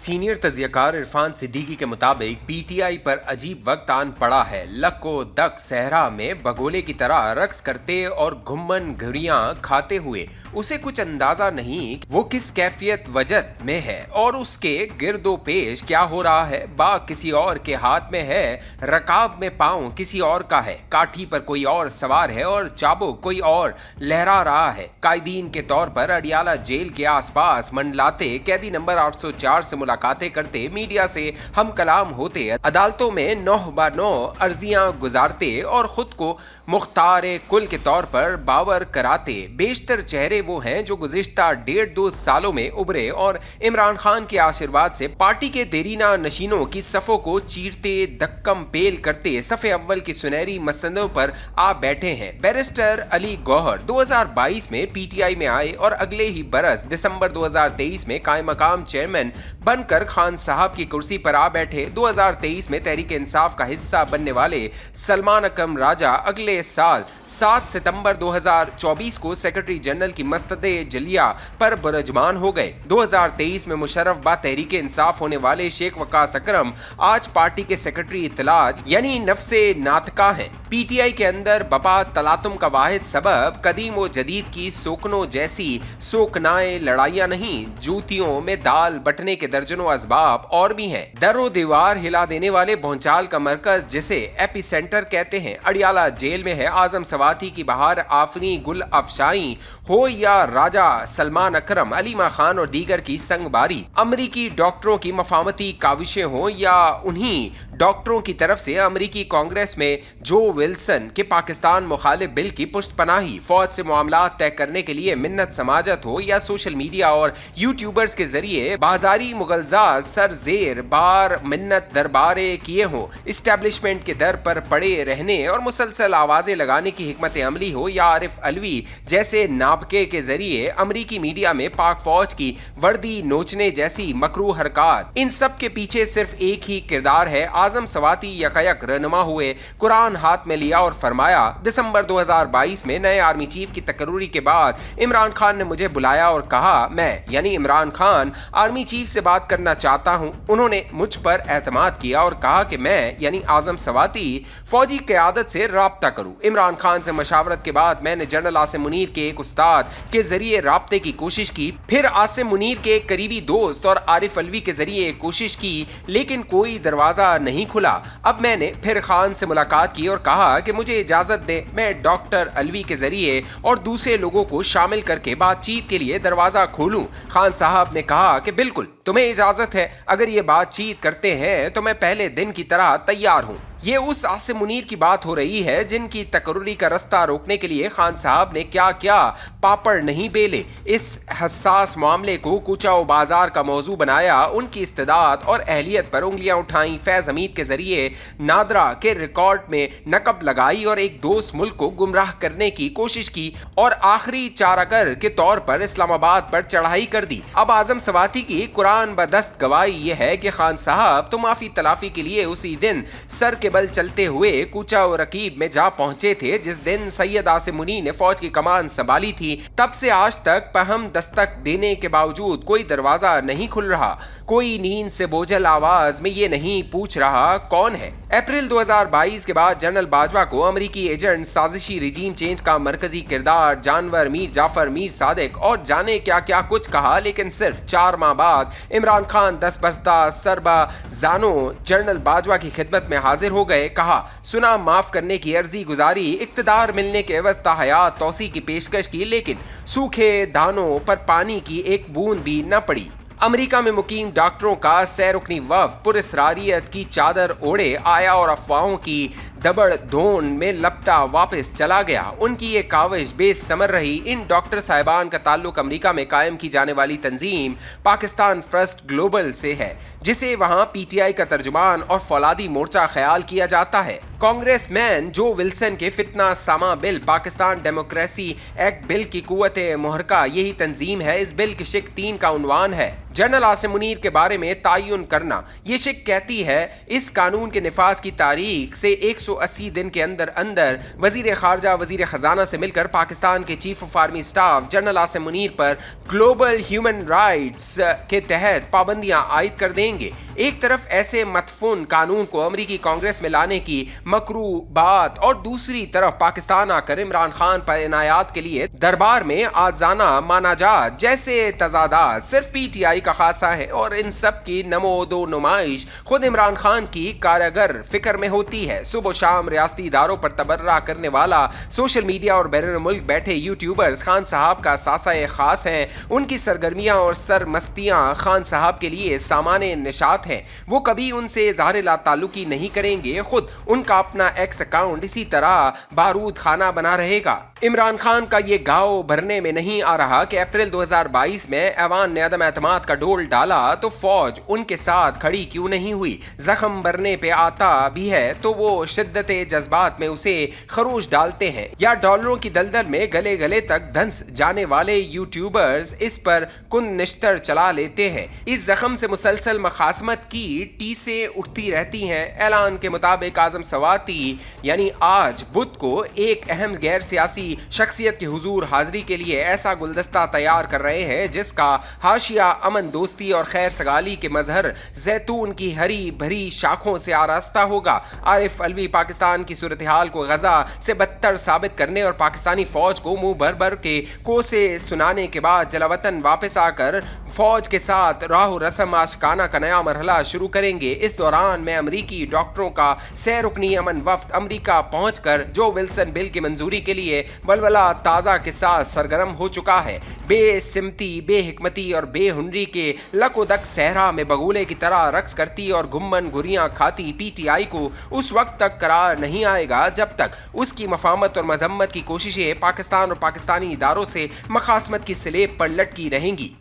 Senior तज्जियाकार Irfan Siddiqui के मुताबिक PTI पर अजीब वक्त आन पड़ा है। लको दक सहरा में बगोले की तरह रक्स करते और घुम्मन घुरियां खाते हुए उसे कुछ अंदाजा नहीं वो किस कैफियत वजद में है और उसके गिरदो पेश क्या हो रहा है। बाग किसी और के हाथ में है, रकाब में पांव किसी और का है, काठी पर कोई और सवार है और चाबुक कोई और लहरा रहा है। कायदीन के तौर पर अडियाला जेल के आसपास मंडलाते कैदी नंबर 804 से मुलाकातें करते, मीडिया से हम कलाम होते, अदालतों में 9/9 अर्जियां गुजारते और खुद को मुख्तारे कुल के तौर पर बावर कराते। बेशतर चेहरे वो हैं जो गुज़िश्ता 1.5-2 सालों में उभरे और इमरान खान के आशीर्वाद से पार्टी के देरीना नशीनों की सफ़ों को चीरते, दक्कम पेल करते सफ़े अव्वल की सुनहरी मसंदों पर आ बैठे हैं। बैरिस्टर अली गौहर 2022 में पीटीआई में आए और अगले ही बरस दिसंबर 2023 में कायम मकाम चेयरमैन बनकर खान साहब की कुर्सी पर आ बैठे। 2023 में तहरीक इंसाफ का हिस्सा बनने वाले सलमान अकरम राजा अगले साल 7 सितंबर 2024 को सेक्रेटरी जनरल की मस्तदे जलिया पर बरजमान हो गए। 2023 में मुशर्रफ बा तहरीक इंसाफ होने वाले शेख वकास अकरम आज पार्टी के सेक्रेटरी इत्तलात यानी नफ्से नातका हैं। पीटीआई के अंदर बपा तलातुम का वाहिद सबब कदीम व जदीद की सोकनों जैसी सोकनाए लड़ाइयां नहीं, जूतियों में दाल बटने के दर्जनों असबाब और भी हैं। दरो दीवार हिला देने वाले भोंचाल का मरकज जिसे एपी सेंटर कहते हैं अडियाला जेल में है। आजम सवाती की बहार आफनी गुल अफशाई हो या राजा सलमान अकरम, अलीमा खान और दीगर की संगबारी, अमरीकी डॉक्टरों की मफामती काविशें हो या उन्हीं डॉक्टरों की तरफ से अमरीकी कांग्रेस में जो विल्सन के पाकिस्तान मुखालिफ बिल की पुष्टपनाही, फौज से मामला तय करने के लिए मिन्नत समाजत हो या सोशल मीडिया और यूट्यूबर्स के जरिए बाजारी मुगलजात सर जेर बार मिन्नत दरबारे किए हो, इस्टेब्लिशमेंट के दर पर पड़े रहने और मुसलसल आवाजें लगाने की हिकमत अमली हो या आरिफ अलवी जैसे नाबके के जरिए अमरीकी मीडिया में पाक फौज की वर्दी नोचने जैसी मकरू हरकत, इन सब के पीछे सिर्फ एक ही किरदार है। आजम सवाती यकयक रहनुमा हुए, कुरान हाथ में लिया और फरमाया। दिसंबर 2022 में नए आर्मी चीफ की तकर्री के बाद इमरान खान ने मुझे बुलाया और कहा मैं यानी इमरान खान आर्मी चीफ से बात करना चाहता हूं। उन्होंने मुझ पर एतमाद किया और कहा कि मैं यानी आजम सवाती फौजी क़यादत से राब्ता करूं। इमरान खान से मशावरत के बाद मैंने जनरल आसिम मुनीर के एक उस्ताद के जरिए राब्ते की कोशिश की, फिर आसिम मुनीर के एक करीबी दोस्त और आरिफ अलवी के जरिए कोशिश की, लेकिन कोई दरवाजा नहीं खुला। अब मैंने फिर खान से मुलाकात की और कहा कि मुझे इजाजत दें, मैं डॉक्टर अलवी के जरिए और दूसरे लोगों को शामिल करके बातचीत के लिए दरवाजा खोलूं। खान साहब ने कहा कि बिल्कुल तुम्हें इजाजत है, अगर ये बातचीत करते हैं तो मैं पहले दिन की तरह तैयार हूं। ये उस आसिम मुनीर की बात हो रही है जिनकी तकर्री का रास्ता रोकने के लिए खान साहब ने क्या क्या पापड़ नहीं बेले। इस हसास मामले को कूचा व बाजार का मौजू बनाया, उनकी इस्तेदाद और अहलियत पर उंगलियां उठाई, फैज हमीद के जरिए नादरा के रिकॉर्ड में नकब लगाई और एक दोस्त मुल्क को गुमराह करने की कोशिश की और आखिरी चारागर के तौर पर इस्लामाबाद पर चढ़ाई कर दी। अब आजम सवाती की कुरान बदस्त गवाही यह है कि खान साहब तो माफी तलाफी के लिए उसी दिन सर के बल चलते हुए कूचा और रकीब में जा पहुंचे थे जिस दिन सैयद आसिम मुनीर ने फौज की कमान संभाली थी। तब से आज तक पहम दस्तक देने के बावजूद कोई दरवाजा नहीं खुल रहा, कोई नींद से बोझल आवाज में ये नहीं पूछ रहा कौन है। अप्रैल 2022 के बाद जनरल बाजवा को अमरीकी एजेंट, साजिशी रिजीम चेंज का मरकजी किरदार, जानवर मीर जाफर, मीर सादिक और जाने क्या क्या कुछ कहा, लेकिन सिर्फ 4 माह बाद इमरान खान दस बस्ता सरबा जानो जनरल बाजवा की खिदमत में हाजिर हो गए। कहा सुना माफ करने की अर्जी गुजारी, इक्तदार मिलने के एवज हयात तौसी की पेशकश की, लेकिन सूखे दानों पर पानी की एक बूंद भी न पड़ी। अमेरिका में मुकीम डॉक्टरों का सैरुकनी वफ़द पुरस्रारियत की चादर ओढ़े आया और अफवाहों की दबड़ धोन में लपटा वापस चला गया। उनकी ये काविश बेसमर रही। इन डॉक्टर साहिबान का ताल्लुक अमेरिका में कायम की जाने वाली तंजीम पाकिस्तान फर्स्ट ग्लोबल से है, जिसे वहां पीटीआई का तर्जुमान और फौलादी मोर्चा ख्याल किया जाता है। कांग्रेसमैन जो विल्सन के फितना सामा bill, Pakistan democracy act bill की कुव्वत मुहरका यही तंजीम है। इस बिल की शिक 3 का उन्वान है जनरल आसिम मुनीर के बारे में तायुन करना। ये शिक कहती है इस कानून के निफाज की तारीख से 180 दिन के अंदर अंदर वजीर खारजा वजीर खजाना से मिलकर पाकिस्तान के chief of army staff general Asim Munir पर ग्लोबल ह्यूमन राइट्स के तहत पाबंदियां आयद कर देंगे। एक तरफ ऐसे मतफून कानून को अमरीकी कांग्रेस में लाने की मकरू बात और दूसरी तरफ पाकिस्तान आकर इमरान खान पर इनायात के लिए दरबार में आजाना मानाजात जैसे तजादात सिर्फ पीटीआई का खासा है और इन सब की नमोदो नुमाइश खुद इमरान खान की कारगर फिक्र में होती है। सुबह शाम रियासती इदारों पर तबर्रा करने वाला सोशल मीडिया और बैरून मुल्क बैठे यूट्यूबर्स खान साहब का सासा खास हैं। उनकी सरगर्मियां और सरमस्तियां खान साहब के लिए सामान्य निशात हैं। वो कभी उनसे इज़हार ला ताल्लुकी नहीं करेंगे। खुद उनका अपना एक्स अकाउंट इसी तरह बारूद खाना बना रहेगा। इमरान खान का ये गाँव भरने में नहीं आ रहा कि अप्रैल 2022 में ऐवान ने अदम एतमाद का डोल डाला तो फौज उनके साथ खड़ी क्यों नहीं हुई। जख्म भरने पे आता भी है तो वो शिद्दत जज्बात में उसे खरोश डालते हैं या डॉलरों की दलदल में गले गले तक धंस जाने वाले यूट्यूबर्स इस पर कुन निश्तर चला लेते हैं। इस जख्म से मुसलसल मखासमत की टीसें उठती रहती हैं। ऐलान के मुताबिक आजम सवाती यानी आज बुध को एक अहम गैर सियासी शख्सियत के हुजूर हाजिरी के लिए ऐसा गुलदस्ता तैयार कर रहे हैं जिसका हाशिया अमन दोस्ती और खैर सगाली के मजहर जैतून की हरी भरी शाखों से आरास्ता होगा। आरिफ अलवी पाकिस्तान की सूरत हाल को गजा से बदतर साबित करने और पाकिस्तानी फौज को मुंह भर भर के कोसे सुनाने के बाद जलावतन वापस आकर फौज के साथ राह रस्म आशिकाना का नया मरहला शुरू करेंगे। इस दौरान में अमरीकी डॉक्टरों का सैरुकनी अमन वफ्द अमरीका पहुंचकर जो विल्सन बिल की मंजूरी के लिए बलबला ताज़ा के साथ सरगर्म हो चुका है। बेसिमती बेहिकमती और बेहुनरी के लकोदक सहरा में बगुले की तरह रक्स करती और गुम्मन गुरियां खाती पीटीआई को उस वक्त तक करार नहीं आएगा जब तक उसकी मफामत और मजम्मत की कोशिशें पाकिस्तान और पाकिस्तानी इदारों से मखासमत की स्लेब पर लटकी रहेंगी।